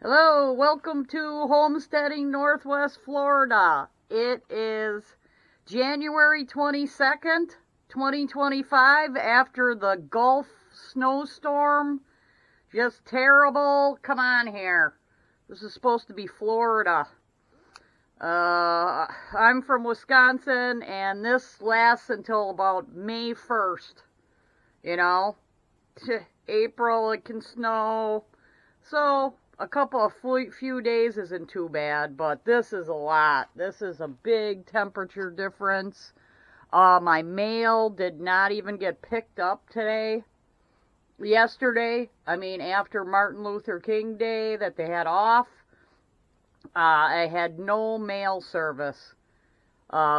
Hello, welcome to Homesteading Northwest Florida. It is January 22nd, 2025, after the Gulf snowstorm. Just terrible. Come on here. This is supposed to be Florida. I'm from Wisconsin, and this lasts until about May 1st. You know, April it can snow. So, a couple of few days isn't too bad, but this is a lot. This is a big temperature difference. My mail did not even get picked up today. Yesterday, after Martin Luther King Day that they had off, I had no mail service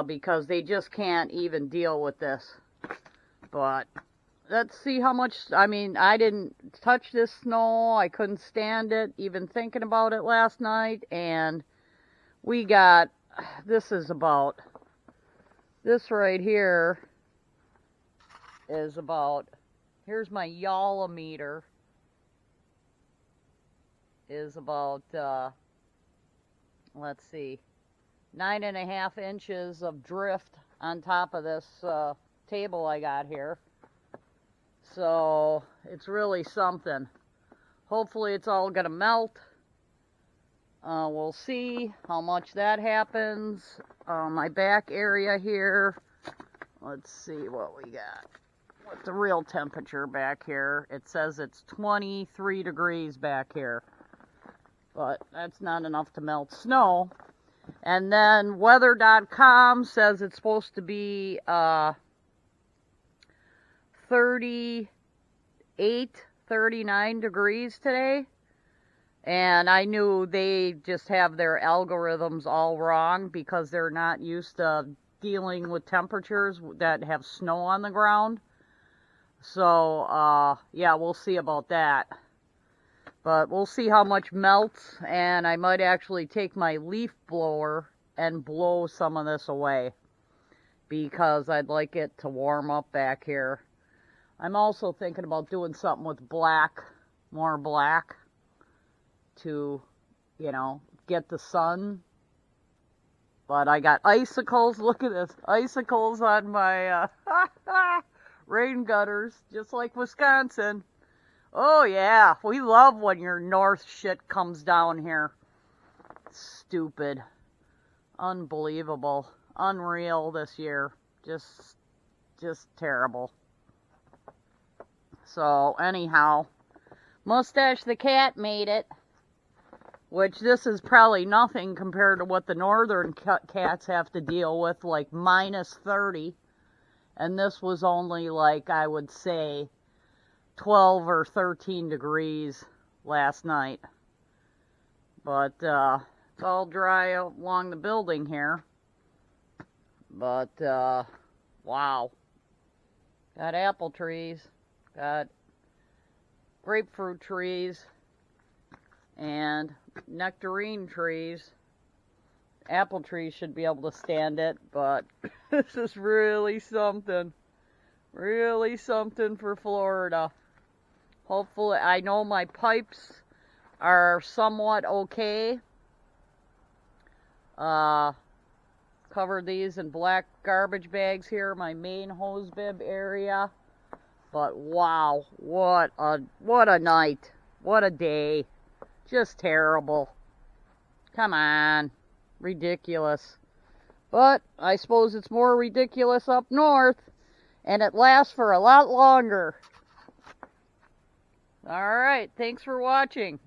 because they just can't even deal with this. But let's see how much, I didn't touch this snow. I couldn't stand it, even thinking about it last night. And we got, this right here is about, here's my Yalla meter, is about, let's see, 9.5 inches of drift on top of this table I got here. So, it's really something. Hopefully it's all gonna melt. We'll see how much that happens. My back area here, let's see what we got. What's the real temperature back here? It says it's 23 degrees back here. But that's not enough to melt snow. And then weather.com says it's supposed to be 38, 39 degrees today. And I knew they just have their algorithms all wrong because they're not used to dealing with temperatures that have snow on the ground. So, yeah, we'll see about that. But we'll see how much melts, and I might actually take my leaf blower and blow some of this away because I'd like it to warm up back here. I'm also thinking about doing something with black, more black, to, get the sun. But I got icicles, look at this, icicles on my rain gutters, just like Wisconsin. Oh yeah, we love when your north shit comes down here. Stupid. Unbelievable. Unreal this year. Just terrible. So, anyhow, Mustache the cat made it. Which this is probably nothing compared to what the northern cats have to deal with, like minus 30. And this was only like, I would say, 12 or 13 degrees last night. But it's all dry along the building here. But wow. Got apple trees, got grapefruit trees, and nectarine trees. Apple trees should be able to stand it, but this is really something. Really something for Florida. Hopefully, I know my pipes are somewhat okay. Covered these in black garbage bags here, my main hose bib area. But wow, what a night. What a day. Just terrible. Come on. Ridiculous. But I suppose it's more ridiculous up north, and it lasts for a lot longer. Alright, thanks for watching.